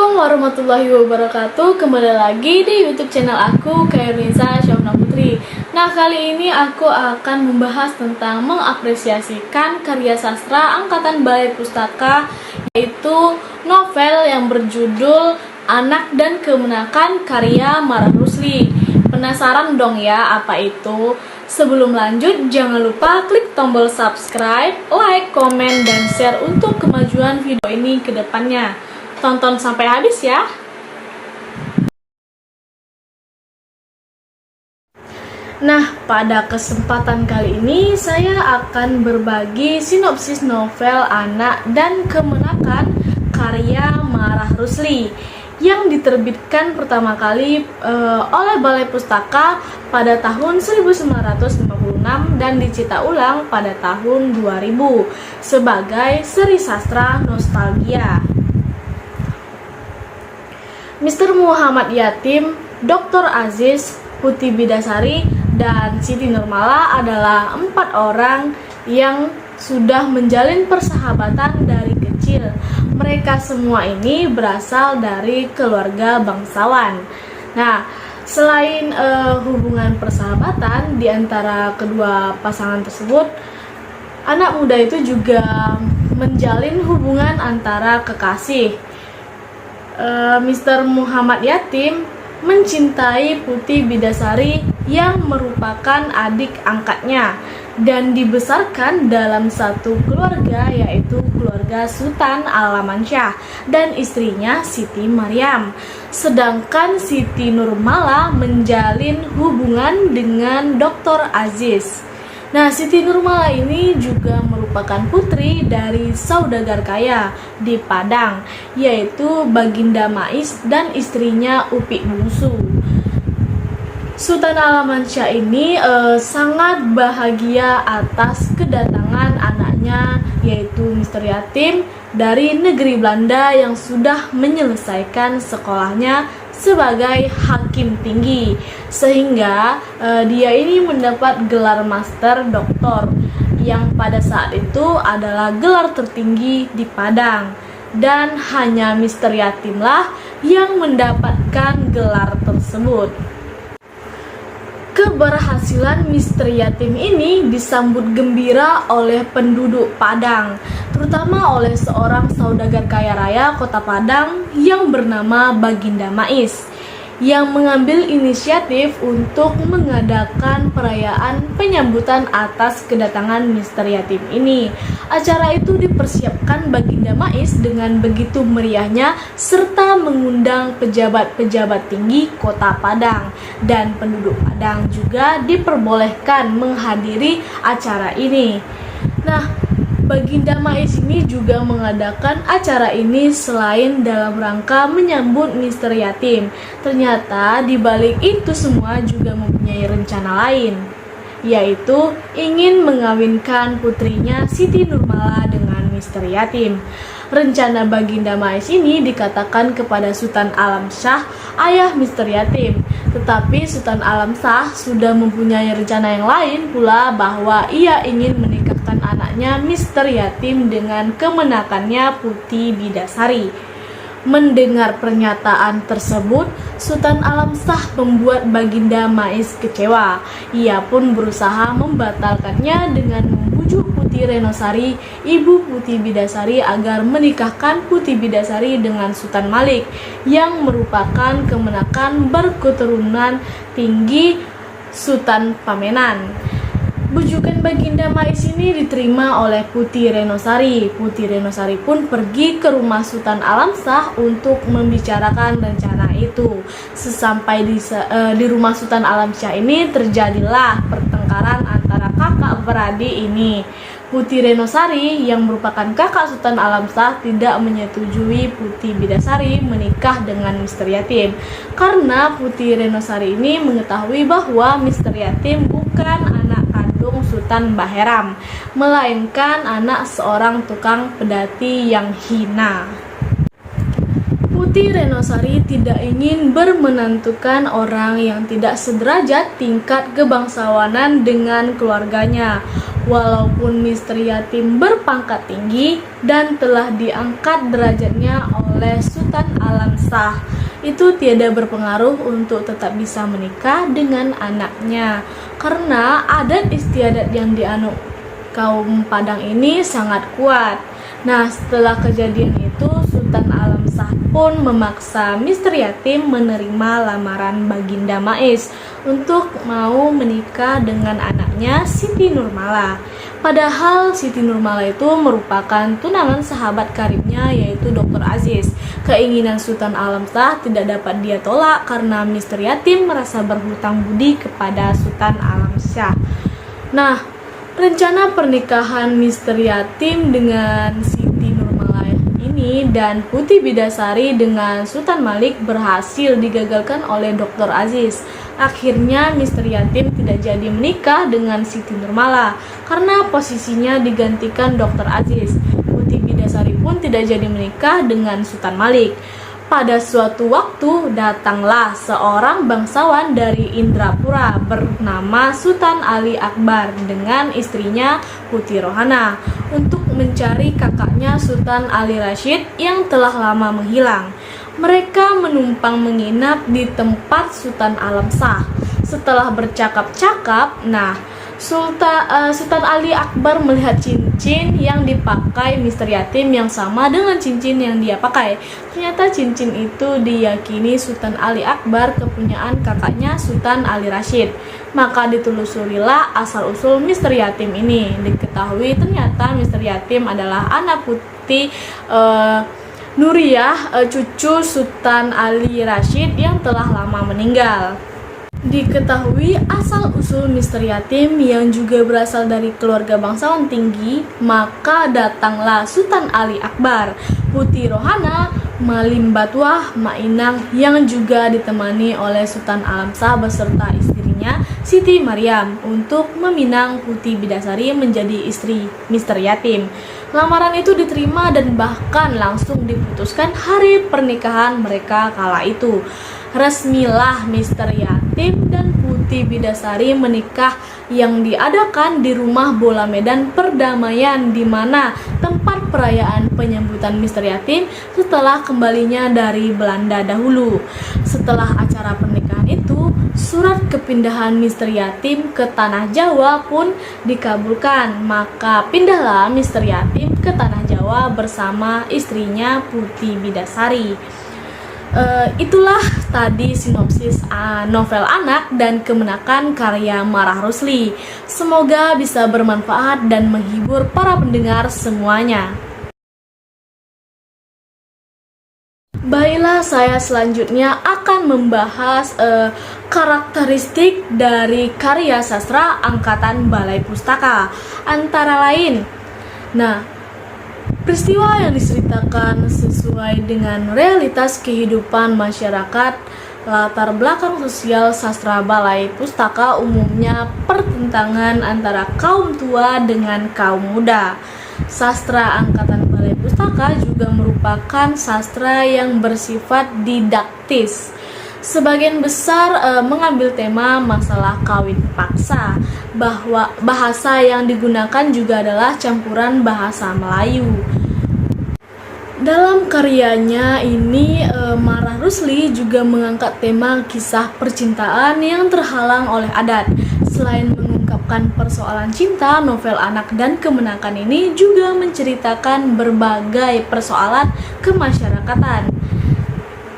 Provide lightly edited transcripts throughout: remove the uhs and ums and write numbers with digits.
Assalamualaikum warahmatullahi wabarakatuh. Kembali lagi di YouTube channel aku, Khairunisa Syamna Putri. Nah, kali ini aku akan membahas tentang mengapresiasikan karya sastra angkatan Balai Pustaka, yaitu novel yang berjudul Anak dan Kemenakan karya Marah Rusli. Penasaran dong ya apa itu? Sebelum lanjut, jangan lupa klik tombol subscribe, like, komen, dan share untuk kemajuan video ini ke depannya. Tonton sampai habis ya. Nah, pada kesempatan kali ini saya akan berbagi sinopsis novel Anak dan Kemenakan karya Marah Rusli yang diterbitkan pertama kali oleh Balai Pustaka pada tahun 1956 dan dicetak ulang pada tahun 2000 sebagai seri sastra nostalgia. Mr. Muhammad Yatim, Dr. Aziz, Putih Bidasari, dan Siti Nurmala adalah 4 orang yang sudah menjalin persahabatan dari kecil. Mereka semua ini berasal dari keluarga bangsawan. Nah, selain hubungan persahabatan di antara kedua pasangan tersebut, anak muda itu juga menjalin hubungan antara kekasih. Mr. Muhammad Yatim mencintai Putih Bidasari yang merupakan adik angkatnya dan dibesarkan dalam satu keluarga, yaitu keluarga Sultan Al-Amansyah dan istrinya Siti Maryam. Sedangkan Siti Nurmala menjalin hubungan dengan Dr. Aziz. Nah, Siti Nurmala ini juga merupakan putri dari saudagar kaya di Padang, yaitu Baginda Mais dan istrinya Upik Bungsu. Sultan Al-Amansyah ini sangat bahagia atas kedatangan anaknya, yaitu Mr. Yatim dari negeri Belanda yang sudah menyelesaikan sekolahnya sebagai hakim tinggi, sehingga dia ini mendapat gelar master doktor yang pada saat itu adalah gelar tertinggi di Padang, dan hanya Mr. Yatimlah yang mendapatkan gelar tersebut. Keberhasilan Mr. Yatim ini disambut gembira oleh penduduk Padang, terutama oleh seorang saudagar kaya raya kota Padang yang bernama Baginda Mais, yang mengambil inisiatif untuk mengadakan perayaan penyambutan atas kedatangan Mr. Yatim ini. Acara itu dipersiapkan Baginda Mais dengan begitu meriahnya serta mengundang pejabat-pejabat tinggi kota Padang, dan penduduk Padang juga diperbolehkan menghadiri acara ini. Nah, Baginda Mais ini juga mengadakan acara ini selain dalam rangka menyambut Mr. Yatim. Ternyata di balik itu semua juga mempunyai rencana lain, yaitu ingin mengawinkan putrinya Siti Nurmala dengan Mr. Yatim. Rencana Baginda Mais ini dikatakan kepada Sultan Alamsyah, ayah Mr. Yatim. Tetapi Sultan Alamsyah sudah mempunyai rencana yang lain pula, bahwa ia ingin menikahkan anaknya Mr. Yatim dengan kemenakannya Putih Bidasari. Mendengar pernyataan tersebut, Sultan Alamsyah membuat Baginda Mais kecewa. Ia pun berusaha membatalkannya dengan membujuk Putih Renosari, ibu Putih Bidasari, agar menikahkan Putih Bidasari dengan Sultan Malik yang merupakan kemenakan berketurunan tinggi Sultan Pamenan. Bujukan Baginda Mais ini diterima oleh Putih Renosari. Putih Renosari pun pergi ke rumah Sultan Alamsyah untuk membicarakan rencana itu. Sesampai di rumah Sultan Alamsyah ini, terjadilah pertengkaran antara kakak beradik ini. Putih Renosari yang merupakan kakak Sultan Alamsyah tidak menyetujui Putih Bidasari menikah dengan Mr. Yatim, karena Putih Renosari ini mengetahui bahwa Mr. Yatim bukan anak kandung Sultan Baheram, melainkan anak seorang tukang pedati yang hina. Putih Renosari tidak ingin bermenantukan orang yang tidak sederajat tingkat kebangsawanan dengan keluarganya. Walaupun Misteri Yatim berpangkat tinggi dan telah diangkat derajatnya oleh Sultan Alam Shah, itu tiada berpengaruh untuk tetap bisa menikah dengan anaknya, karena adat istiadat yang dianut kaum Padang ini sangat kuat. Nah, setelah kejadian itu, Sultan Alam Shah pun memaksa Misteri Yatim menerima lamaran Baginda Mais untuk mau menikah dengan anaknya Siti Nurmala. Padahal Siti Nurmala itu merupakan tunangan sahabat karibnya, yaitu Dr. Aziz. Keinginan Sultan Alam Shah tidak dapat dia tolak karena Misteri Yatim merasa berhutang budi kepada Sultan Alam Shah. Nah, rencana pernikahan Misteri Yatim dengan Siti Nurmala ini dan Putih Bidasari dengan Sultan Malik berhasil digagalkan oleh Dr. Aziz. Akhirnya Misteri Yatim tidak jadi menikah dengan Siti Nurmala karena posisinya digantikan Dr. Aziz. Putih Bidasari pun tidak jadi menikah dengan Sultan Malik. Pada suatu waktu datanglah seorang bangsawan dari Indrapura bernama Sultan Ali Akbar dengan istrinya Putih Rohana untuk mencari kakaknya Sultan Ali Rashid yang telah lama menghilang. Mereka menumpang menginap di tempat Sultan Alam Shah. Setelah bercakap-cakap, Sultan Ali Akbar melihat cincin yang dipakai Misteri Yatim yang sama dengan cincin yang dia pakai. Ternyata cincin itu diyakini Sultan Ali Akbar kepunyaan kakaknya Sultan Ali Rashid. Maka ditelusurilah asal-usul Misteri Yatim ini. Diketahui ternyata Misteri Yatim adalah anak Putih Nuriyah, cucu Sultan Ali Rashid yang telah lama meninggal. Diketahui asal-usul Misteri Yatim yang juga berasal dari keluarga bangsawan tinggi, maka datanglah Sultan Ali Akbar, Putih Rohana, Malim Batuah, Mainang yang juga ditemani oleh Sultan Alam Shah beserta istrinya Siti Maryam untuk meminang Putih Bidasari menjadi istri Misteri Yatim. Lamaran itu diterima dan bahkan langsung diputuskan hari pernikahan mereka kala itu. Resmilah Misteri Yatim dan Putih Bidasari menikah yang diadakan di Rumah Bola Medan Perdamaian, di mana tempat perayaan penyambutan Misteri Yatim setelah kembalinya dari Belanda dahulu. Setelah acara pernikahan itu, surat kepindahan Misteri Yatim ke Tanah Jawa pun dikabulkan. Maka pindahlah Misteri Yatim ke Tanah Jawa bersama istrinya Putih Bidasari. Itulah tadi sinopsis novel anak dan kemenakan karya Marah Rusli. Semoga bisa bermanfaat dan menghibur para pendengar semuanya. Baiklah, saya selanjutnya akan membahas karakteristik dari karya sastra angkatan Balai Pustaka. Antara lain, peristiwa yang diceritakan sesuai dengan realitas kehidupan masyarakat. Latar belakang sosial sastra Balai Pustaka umumnya pertentangan antara kaum tua dengan kaum muda. Sastra angkatan Balai Pustaka juga merupakan sastra yang bersifat didaktis. Sebagian besar mengambil tema masalah kawin paksa. Bahwa bahasa yang digunakan juga adalah campuran bahasa Melayu. Dalam karyanya ini, Marah Rusli juga mengangkat tema kisah percintaan yang terhalang oleh adat. Selain mengungkapkan persoalan cinta, novel anak dan kemenakan ini juga menceritakan berbagai persoalan kemasyarakatan.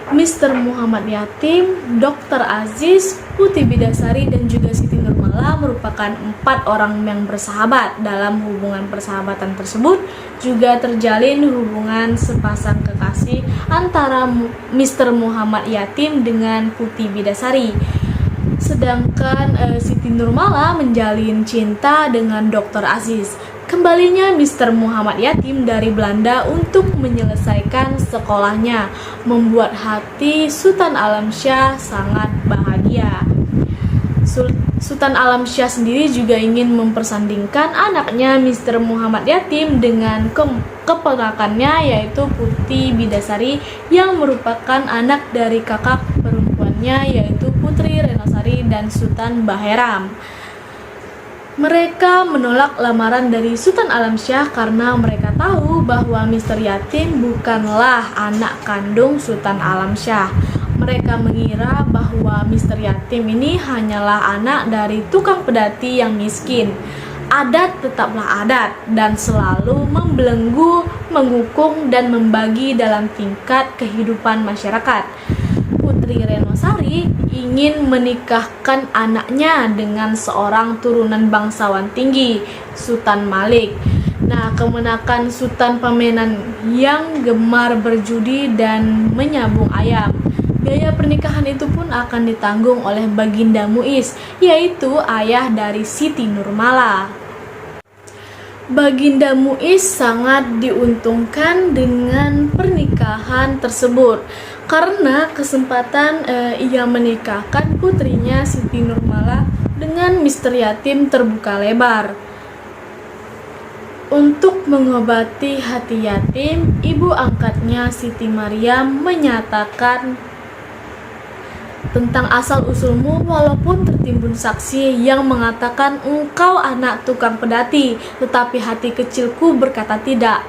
Mr. Muhammad Yatim, Dr. Aziz, Putih Bidasari, dan juga Siti Nurmala merupakan 4 orang yang bersahabat. Dalam hubungan persahabatan tersebut juga terjalin hubungan sepasang kekasih antara Mr. Muhammad Yatim dengan Putih Bidasari. Sedangkan Siti Nurmala menjalin cinta dengan Dr. Aziz. Kembalinya Mr. Muhammad Yatim dari Belanda untuk menyelesaikan sekolahnya membuat hati Sultan Alam Shah sangat bahagia. Sultan Alam Shah sendiri juga ingin mempersandingkan anaknya Mr. Muhammad Yatim dengan keponakannya, yaitu Putih Bidasari yang merupakan anak dari kakak perempuannya, yaitu Putri Renosari dan Sultan Baheram. Mereka menolak lamaran dari Sultan Alamsyah karena mereka tahu bahwa Mr. Yatim bukanlah anak kandung Sultan Alamsyah. Mereka mengira bahwa Mr. Yatim ini hanyalah anak dari tukang pedati yang miskin. Adat tetaplah adat dan selalu membelenggu, menghukum, dan membagi dalam tingkat kehidupan masyarakat. Putri Renosari ingin menikahkan anaknya dengan seorang turunan bangsawan tinggi, Sultan Malik. Nah, kemenakan Sultan Pamenan yang gemar berjudi dan menyabung ayam. Biaya pernikahan itu pun akan ditanggung oleh Baginda Muiz, yaitu ayah dari Siti Nurmala. Baginda Muiz sangat diuntungkan dengan pernikahan tersebut karena kesempatan ia menikahkan putrinya Siti Nurmala dengan Mr. Yatim terbuka lebar. Untuk mengobati hati yatim, ibu angkatnya Siti Maryam menyatakan tentang asal-usulmu, walaupun tertimbun saksi yang mengatakan engkau anak tukang pedati, tetapi hati kecilku berkata tidak.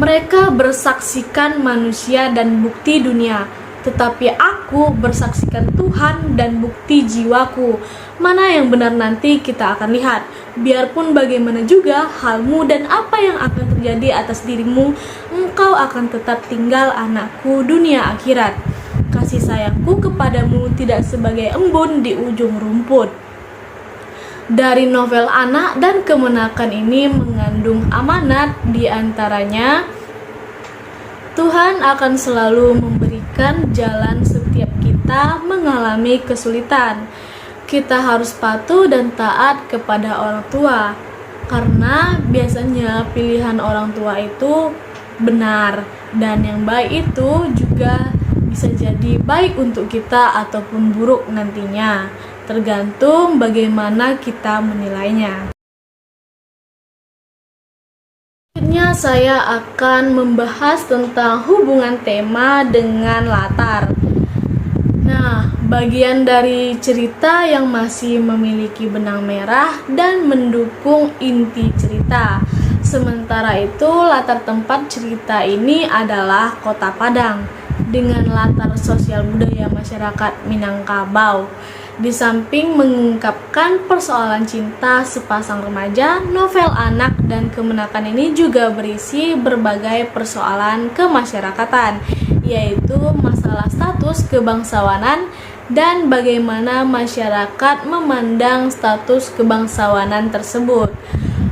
Mereka bersaksikan manusia dan bukti dunia, tetapi aku bersaksikan Tuhan dan bukti jiwaku. Mana yang benar nanti kita akan lihat. Biarpun bagaimana juga halmu dan apa yang akan terjadi atas dirimu, engkau akan tetap tinggal anakku dunia akhirat. Kasih sayangku kepadamu tidak sebagai embun di ujung rumput. Dari novel anak dan kemenakan ini mengandung amanat, di antaranya Tuhan akan selalu memberikan jalan setiap kita mengalami kesulitan. Kita harus patuh dan taat kepada orang tua, karena biasanya pilihan orang tua itu benar, dan yang baik itu juga bisa jadi baik untuk kita ataupun buruk nantinya, tergantung bagaimana kita menilainya. Selanjutnya saya akan membahas tentang hubungan tema dengan latar. Nah, bagian dari cerita yang masih memiliki benang merah dan mendukung inti cerita. Sementara itu, latar tempat cerita ini adalah Kota Padang dengan latar sosial budaya masyarakat Minangkabau. Di samping mengungkapkan persoalan cinta sepasang remaja, novel anak dan kemenakan ini juga berisi berbagai persoalan kemasyarakatan, yaitu masalah status kebangsawanan dan bagaimana masyarakat memandang status kebangsawanan tersebut.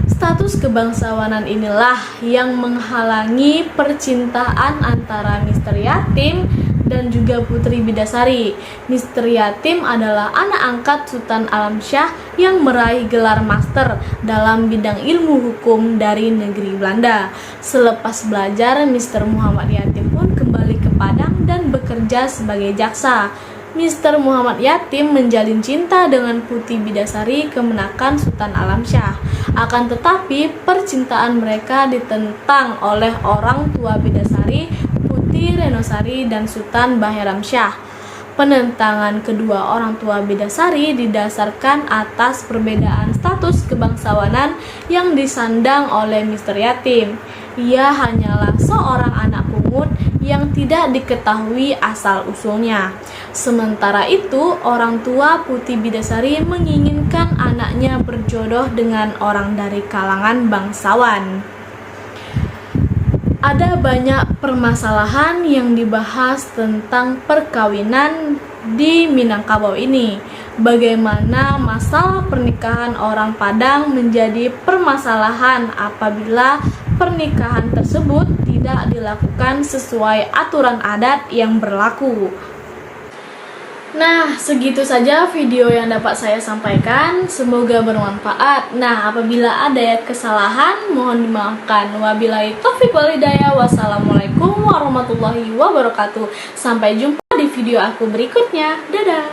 Status kebangsawanan inilah yang menghalangi percintaan antara Mr. Yatim dan juga Putri Bidasari. Mr. Yatim adalah anak angkat Sultan Alamsyah yang meraih gelar master dalam bidang ilmu hukum dari negeri Belanda. Selepas belajar, Mr. Muhammad Yatim pun kembali ke Padang dan bekerja sebagai jaksa. Mr. Muhammad Yatim menjalin cinta dengan Putri Bidasari kemenakan Sultan Alamsyah. Akan tetapi percintaan mereka ditentang oleh orang tua Bidasari, Putri Renosari dan Sultan Bahiramsyah. Penentangan kedua orang tua Bidasari didasarkan atas perbedaan status kebangsawanan yang disandang oleh Mr. Yatim. Ia hanyalah seorang anak pungut yang tidak diketahui asal-usulnya. Sementara itu, orang tua Putri Bidasari menginginkan anaknya berjodoh dengan orang dari kalangan bangsawan. Ada banyak permasalahan yang dibahas tentang perkawinan di Minangkabau ini. Bagaimana masalah pernikahan orang Padang menjadi permasalahan apabila pernikahan tersebut tidak dilakukan sesuai aturan adat yang berlaku. Nah, segitu saja video yang dapat saya sampaikan. Semoga bermanfaat. Nah, apabila ada kesalahan, mohon dimaafkan. Wabillahi taufiq wal hidayah. Wassalamualaikum warahmatullahi wabarakatuh. Sampai jumpa di video aku berikutnya. Dadah.